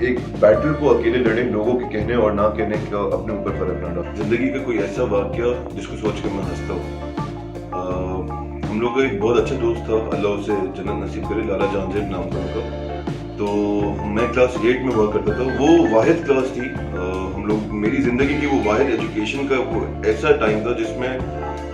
ایک بیٹل کو اکیلے لڑیں, لوگوں کے کہنے اور نہ کہنے کا اپنے اوپر فرق نہ ڈالیں. زندگی کا کوئی ایسا واقعہ جس کو سوچ کے میں ہنستا ہوں. ہم لوگ کا ایک بہت اچھا دوست تھا, اللہ اسے جنت نصیب کرے, لالا جان زیب نام تھا ان کا. تو میں کلاس 8 میں ہوا کرتا تھا. وہ واحد کلاس تھی ہم لوگ, میری زندگی کی وہ واحد ایجوکیشن کا وہ ایسا ٹائم تھا جس میں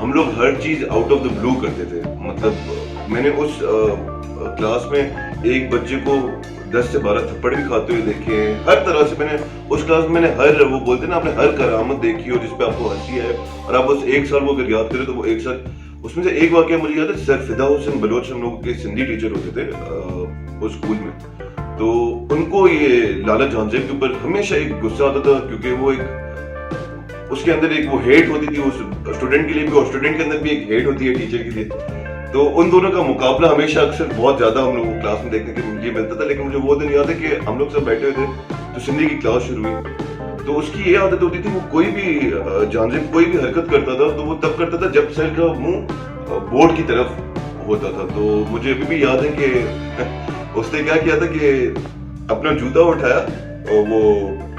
ہم لوگ ہر چیز آؤٹ آف دا بلو کرتے تھے. مطلب میں نے اس کلاس میں ایک بچے کو 10 سے 12 تھپڑ بھی کھاتے ہوئے دیکھے ہیں. ہر طرح سے میں نے اس کلاس میں نے ہر, وہ بولتے ہیں نا, آپ نے ہر کرامت دیکھی ہو جس پہ آپ کو ہنسی ہے, اور آپ بس ایک سال وہ اگر یاد کریں تو وہ ایک سال. اس میں سے ایک واقعہ مجھے یاد ہے, سر فدا حسین بلوچ ہم لوگ کے سندھی ٹیچر ہوتے تھے اس اسکول میں. تو ان کو یہ لالا جان زیب کے اوپر ہمیشہ ایک غصہ آتا تھا, کیونکہ وہ ایک اس کے اندر ایک وہ ہیٹ ہوتی تھی اس اسٹوڈنٹ کے لیے بھی, اور اسٹوڈنٹ کے اندر بھی ایک ہیٹ ہوتی ہے ٹیچر کے لیے. تو ان دونوں کا مقابلہ ہمیشہ اکثر بہت زیادہ ہم لوگ کلاس میں دیکھنے کے لیے ملتا تھا. لیکن مجھے وہ دن یاد ہے کہ ہم لوگ سب بیٹھے ہوئے تھے تو سندھی کی کلاس شروع ہوئی. تو اس کی یہ عادت ہوتی تھی, وہ کوئی بھی جان زیب کوئی بھی حرکت کرتا تھا تو وہ تب کرتا تھا جب سر کا منہ بورڈ کی طرف ہوتا تھا. تو مجھے ابھی بھی یاد ہے کہ اس نے کیا کیا تھا کہ اپنا جوتا اٹھایا, اور وہ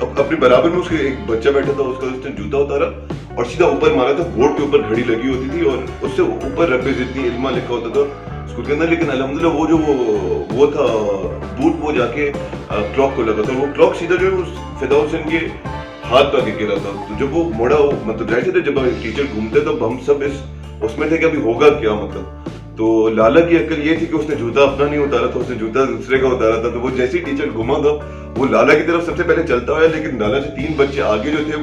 اپنے برابر میں اس کے ایک بچہ بیٹھا تھا, اس کا اس نے جوتا اتارا اور سیدھا اوپر مارا تھا. بورڈ کے اوپر گھڑی لگی ہوتی تھی اور اس سے اوپر رب زدنی علما لکھا ہوتا تھا اسکول کے اندر. لیکن الحمدللہ وہ جو وہ تھا بوٹ, وہ جا کے کلاک کو لگا تھا. وہ کلاک سیدھا جو ہے فدا حسین کے ہاتھ پہ آ کے گرا تھا. تو جب وہ موڑا, مطلب ظاہر سے جب ٹیچر گھومتے تو ہم سب اس میں تھے کہ ابھی ہوگا کیا مطلب. تو لالا کی عقل یہ تھی کہ اس نے جوتا اپنا نہیں اتارا تھا, اس نے جوتا دوسرے کا اتارا تھا. تو وہ جیسے ہی ٹیچر گھما تھا وہ لالا کی طرف سب سے پہلے چلتا ہوا, لیکن لالا سے 3 بچے آگے جو تھے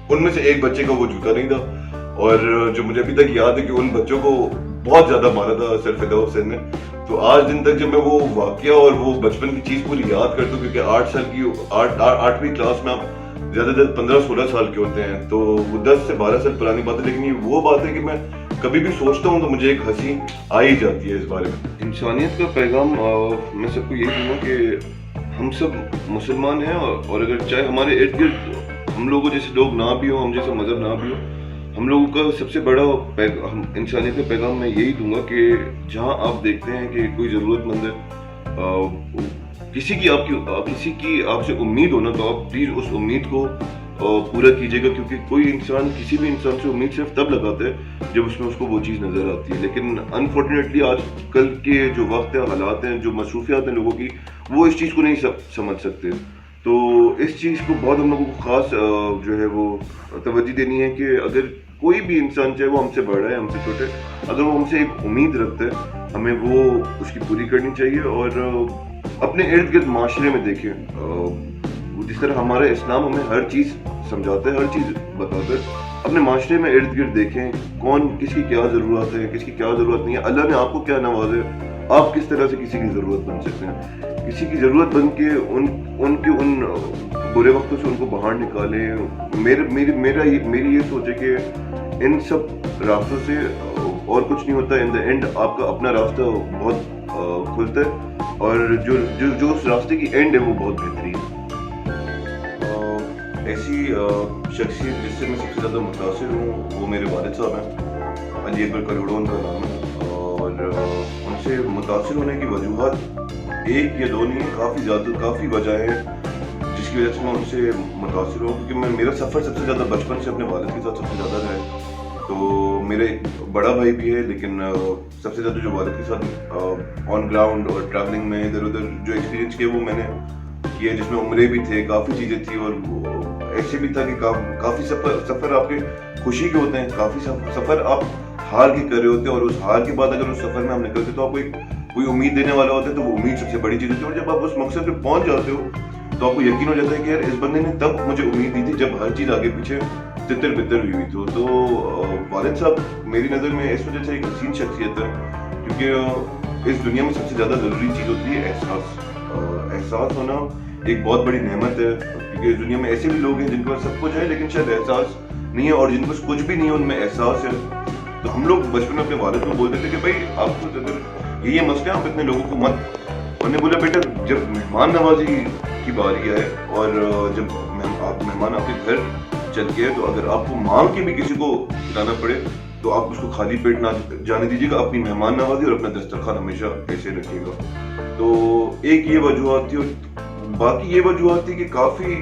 ان میں سے ایک بچے کا وہ جوتا نہیں تھا. اور جو مجھے ابھی تک یاد ہے کہ ان بچوں کو بہت زیادہ مارا تھا سر فدا حسین نے. تو آج دن تک جب میں وہ واقعہ اور وہ بچپن کی چیز پوری یاد کرتا ہوں, کیونکہ 8 سال کی 8ویں کلاس میں آپ زیادہ تر 15-16 سال کے ہوتے ہیں, تو وہ 10 سے 12 سال پرانی بات ہے. لیکن یہ وہ بات ہے کہ میں کبھی بھی سوچتا ہوں تو مجھے ایک ہنسی آ ہی جاتی ہے اس بارے میں. انسانیت کا پیغام میں سب کو یہی دوں گا کہ ہم سب مسلمان ہیں, اور اگر چاہے ہمارے ارد گرد ہم لوگوں جیسے لوگ نہ بھی ہوں, ہم جیسا مذہب نہ بھی ہو, ہم لوگوں کا سب سے بڑا انسانیت کا پیغام میں یہی دوں گا کہ جہاں آپ دیکھتے ہیں کہ کوئی ضرورت مند ہے, کسی کی آپ سے امید ہو نا, تو آپ پلیز اس امید کو پورا کیجیے گا. کیونکہ کوئی انسان کسی بھی انسان سے امید صرف تب لگاتا ہے جب اس میں اس کو وہ چیز نظر آتی ہے. لیکن انفارچونیٹلی آج کل کے جو وقت ہیں, حالات ہیں, جو مصروفیات ہیں لوگوں کی, وہ اس چیز کو نہیں سمجھ سکتے. تو اس چیز کو بہت ہم لوگوں کو خاص جو ہے وہ توجہ دینی ہے کہ اگر کوئی بھی انسان, چاہے وہ ہم سے بڑا ہے, ہم سے چھوٹے, اگر وہ ہم سے ایک امید رکھتا ہے, ہمیں وہ اس کی پوری کرنی چاہیے. اور اپنے ارد گرد معاشرے میں دیکھیں, جس طرح ہمارا اسلام ہمیں ہر چیز سمجھاتا ہے, ہر چیز بتاتا ہے, اپنے معاشرے میں ارد گرد دیکھیں کون کس کی کیا ضرورت ہے, کس کی کیا ضرورت نہیں ہے, اللہ نے آپ کو کیا نوازا ہے, آپ کس طرح سے کسی کی ضرورت بن سکتے ہیں. کسی کی ضرورت بن کے ان برے وقتوں سے ان کو باہر نکالیں. میری یہ سوچ ہے کہ ان سب راستوں سے اور کچھ نہیں ہوتا. ان دا اینڈ آپ کا اپنا راستہ بہت کھلتا ہے, اور جو اس راستے کی اینڈ ہے وہ بہت بہترین ہے. ایسی شخصیت جس سے میں سب سے زیادہ متاثر ہوں وہ میرے والد صاحب ہیں, علی اکبر کروڑوں ان کا نام ہے. اور ان سے متاثر ہونے کی وجوہات ایک یا دو نہیں, کافی وجہیں ہیں جس کی وجہ سے میں ان سے متاثر ہوں. کیونکہ میرا سفر سب سے زیادہ بچپن سے اپنے والد کے ساتھ سب سے زیادہ رہا ہے. تو میرے بڑا بھائی بھی ہے, لیکن سب سے زیادہ جو والد کے ساتھ آن گراؤنڈ اور ٹریولنگ میں ادھر ادھر جو ایکسپیرینس کیے وہ میں نے کیا, جس میں عمرے بھی تھے, کافی چیزیں تھیں. اور ایسے بھی تھا کہ کافی سفر آپ کے خوشی کے ہوتے ہیں, کافی سفر آپ ہار کے کر رہے ہوتے ہیں, اور اس ہار کے بعد اگر اس سفر میں ہم نکلتے تو آپ کو کوئی امید دینے والا ہوتا ہے, تو وہ امید سب سے بڑی چیز ہوتی ہے. اور جب آپ اس مقصد پہ پہنچ جاتے ہو تو آپ کو یقین ہو جاتا ہے کہ یار اس بندے نے تب مجھے امید دی تھی جب ہر چیز آگے پیچھے تتر بتر ہوئی تھی. تو والد صاحب میری نظر میں اس وجہ سے ایک حسین شخصیت ہے, کیونکہ اس دنیا میں سب سے زیادہ ضروری چیز ہوتی ہے احساس ہونا. ایک بہت بڑی نعمت ہے, کیونکہ اس دنیا میں ایسے بھی لوگ ہیں جن کے پاس سب کچھ ہے لیکن شاید احساس نہیں ہے, اور جن کے پاس کچھ بھی نہیں ہے ان میں احساس ہے. تو ہم لوگ بچپن میں اپنے والد کو بولتے تھے کہ بھائی آپ کو اگر یہ مسئلہ ہے آپ اتنے لوگوں کو مت. انہوں نے بولا بیٹا جب مہمان نوازی کی باری آئے اور جب مہمان آپ کے گھر چل کے, تو اگر آپ کو مانگ کے بھی کسی کو کھلانا پڑے تو آپ اس کو خالی پیٹ نہ جانے دیجیے گا, اپنی مہمان نوازی اور اپنا دسترخوان ہمیشہ ایسے رکھیے گا. تو ایک یہ وجوہات تھی. اور باقی یہ وجوہات تھی کہ کافی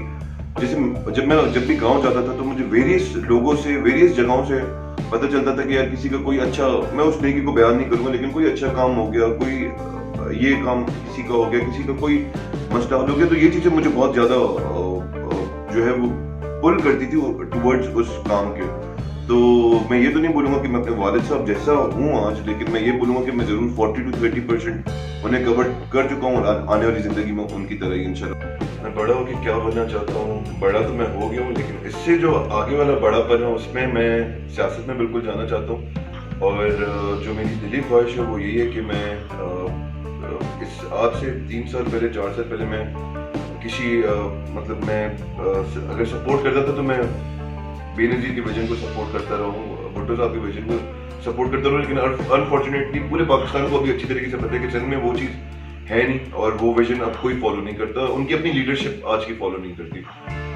جیسے جب بھی گاؤں جاتا تھا تو مجھے ویریس لوگوں سے ویریس جگہوں سے پتہ چلتا تھا کہ یار کسی کا کوئی اچھا، میں اس نیکی کو بیان نہیں کروں گا لیکن کوئی اچھا کام ہو گیا، کوئی یہ کام کسی کا ہو گیا، کسی کا کوئی مسئلہ حل ہو گیا، تو یہ چیزیں مجھے بہت زیادہ جو ہے وہ پل کرتی تھی ٹورڈز اس کام کے. تو میں یہ تو نہیں بولوں گا کہ میں اپنے والد صاحب جیسا ہوں آج، لیکن میں یہ بولوں گا کہ میں ضرور 40 to 30% انہیں کور کر چکا ہوں اور آنے والی زندگی میں ان کی طرح ہی انشاءاللہ. میں بڑا ہو کے کیا بننا چاہتا ہوں، بڑا تو میں ہو گیا ہوں، لیکن اس سے جو آگے والا بڑا پن ہے اس میں سیاست میں بالکل جانا چاہتا ہوں. اور جو میری دلی خواہش ہے وہ یہی ہے کہ میں آج سے 3 سال پہلے 4 سال پہلے میں کسی مطلب میں اگر سپورٹ کرتا تھا تو میں بے نظیر کے ویژن کو سپورٹ کرتا رہا ہوں، بھٹو صاحب کے ویژن کو سپورٹ کرتا رہا ہوں، لیکن انفارچونیٹلی پورے پاکستان کو ابھی اچھی طریقے سے پتہ ہے کہ سندھ میں وہ چیز ہے نہیں اور وہ ویژن اب کوئی فالو نہیں کرتا، ان کی اپنی لیڈرشپ آج کی فالو نہیں کرتی.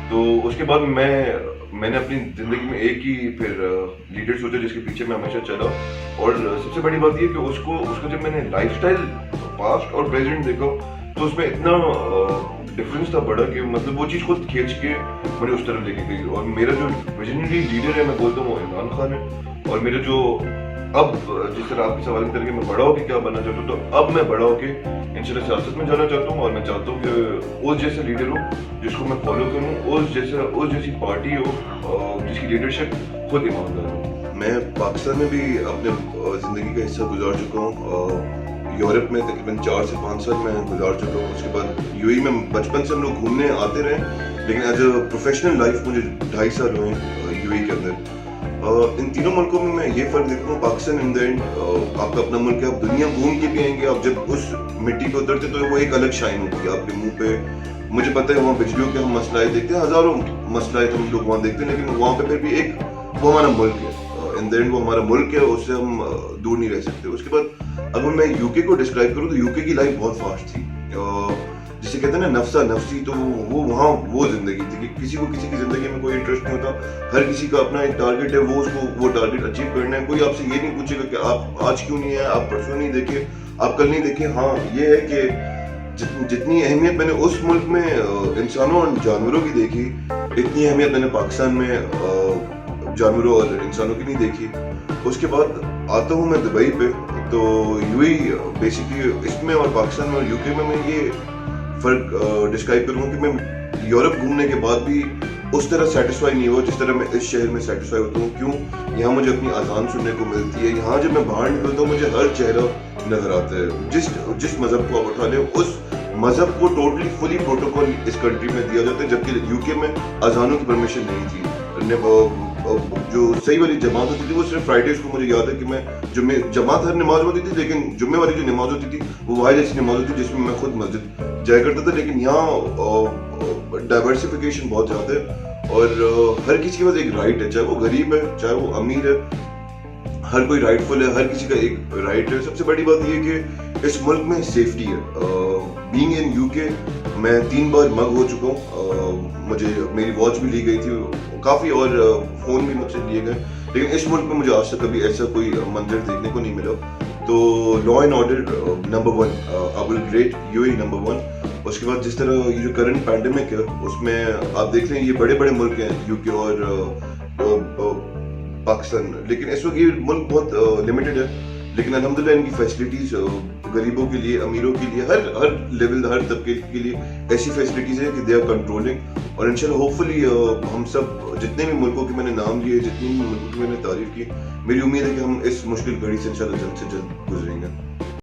تو اس کے بعد میں نے اپنی زندگی میں ایک ہی پھر لیڈر سوچا جس کے پیچھے میں ہمیشہ چلا. اور سب سے بڑی بات یہ کہ اس کو جب میں نے لائف اسٹائل پاسٹ اور پریزنٹ دیکھا تو اس میں اتنا ڈفرینس تھا بڑا کہ مطلب وہ چیز خود کھینچ کے مجھے اس طرف لے کے گئی. اور میرا جو ویژنری لیڈر ہے میں بولتا ہوں وہ عمران خان ہے. اور میرا جو اب جس طرح آپ کے سوال کی طرح کہ میں بڑا ہو کے کیا بننا چاہتا ہوں، تو اب میں بڑا ہو کے انشاءاللہ سیاست میں جانا چاہتا ہوں. اور میں چاہتا ہوں کہ اس جیسے لیڈر ہو جس کو میں فالو کروں، اس جیسی پارٹی ہو جس کی لیڈرشپ خود ایماندار ہو. میں پاکستان میں بھی اپنے زندگی کا حصہ گزار چکا ہوں. یورپ میں تقریباً 4 سے 5 سال میں گزار چکا ہوں. اس کے بعد یو اے میں بچپن سے ہم لوگ گھومنے آتے رہے، لیکن ایز اے پروفیشنل لائف مجھے 2.5 سال ہوئے یو اے کے اندر. ان تینوں ملکوں میں میں یہ فرق دیکھتا ہوں، پاکستان ان دا اینڈ آپ کا اپنا ملک ہے، آپ دنیا گھوم کے بھی آئیں گے، آپ جب اس مٹی پہ اترتے تو وہ ایک الگ شائن ہوتی ہے آپ کے منہ پہ. مجھے پتہ ہے وہاں بجلیوں کے ہم مسئلہ دیکھتے ہیں، ہزاروں مسئلہ ہم لوگ وہاں دیکھتے ہیں، لیکن وہاں پہ پھر بھی ایک وہ ہمارا ملک ہے. ان دا اینڈ وہ ہمارا ملک ہے، اس سے ہم دور نہیں رہ سکتے. اس کے بعد اگر میں یو کے کو ڈسکرائب کروں تو یو کے کی لائف بہت فاسٹ تھی، جسے کہتے ہیں نا نفسا نفسی. تو وہ وہاں وہ زندگی تھی کہ کسی کو کسی کی زندگی میں کوئی انٹرسٹ نہیں ہوتا، ہر کسی کا اپنا ایک ٹارگیٹ ہے، وہ اس کو وہ ٹارگیٹ اچیو کرنا ہے. کوئی آپ سے یہ نہیں پوچھے گا کہ آپ آج کیوں نہیں ہیں، آپ پرسوں نہیں دیکھے، آپ کل نہیں دیکھے. ہاں یہ ہے کہ جتنی اہمیت میں نے اس ملک میں انسانوں اور جانوروں کی دیکھی، اتنی اہمیت میں نے پاکستان میں جانوروں اور انسانوں کی نہیں دیکھی. اس کے بعد آتا ہوں میں دبئی پہ. تو یو اے بیسکلی اس میں اور پاکستان میں اور یو کے میں یہ فرق ڈسکرائب کروں گا کہ میں یورپ گھومنے کے بعد بھی اس طرح سیٹسفائی نہیں ہوا جس طرح میں اس شہر میں سیٹسفائی ہوتا ہوں. کیوں؟ یہاں مجھے اپنی اذان سننے کو ملتی ہے، یہاں جب میں باہر نکلتا ہوں مجھے ہر چہرہ نظر آتا ہے. جس مذہب کو آپ اٹھا لیں اس مذہب کو ٹوٹلی فلی پروٹوکول اس کنٹری میں دیا جاتا ہے، جبکہ یو کے میں اذانوں کی پرمیشن نہیں تھی. جو صحیح والی جماعت ہوتی تھی وہ صرف فرائیڈیز کو، مجھے یاد ہے کہ میں جماعت ہر نماز ہوتی تھی، لیکن جمعے والی جو نماز ہوتی تھی وہ واحد ایسی نماز ہوتی تھی جس میں میں خود مسجد جایا کرتا تھا. لیکن یہاں ڈائیورسفیکیشن بہت زیادہ ہے اور ہر کسی کے پاس ایک رائٹ ہے، چاہے وہ غریب ہے چاہے وہ امیر ہے، ہر کوئی رائٹ فل ہے، ہر کسی کا ایک رائٹ ہے. سب سے بڑی بات یہ کہ اس ملک میں سیفٹی ہے. بینگ ان یو کے میں 3 بار مگ ہو چکا ہوں، مجھے میری واچ بھی لی گئی تھی کافی اور فون بھی مجھ سے لیے گئے، لیکن اس ملک میں مجھے آج تک کبھی ایسا کوئی منظر دیکھنے کو نہیں ملا. تو law and order number 1، I will rate you a number 1. اس کے بعد جس طرح یہ جو کرنٹ پینڈیمک ہے اس میں آپ دیکھ لیں یہ بڑے بڑے ملک ہیں یو کے اور پاکستان، لیکن اس وقت یہ ملک بہت لمیٹڈ ہے. لیکن الحمدللہ ان کی فیسلٹیز غریبوں کے لیے، امیروں کے لیے، ہر لیول ہر طبقے کے لیے ایسی فیسلٹیز ہیں کہ دے آر کنٹرولنگ. اور انشاءاللہ ہوپ فلی ہم سب جتنے بھی ملکوں کے میں نے نام لیے، جتنے بھی ملکوں کی میں نے تعریف کی، میری امید ہے کہ ہم اس مشکل گھڑی سے انشاءاللہ جلد سے جلد گزریں گے.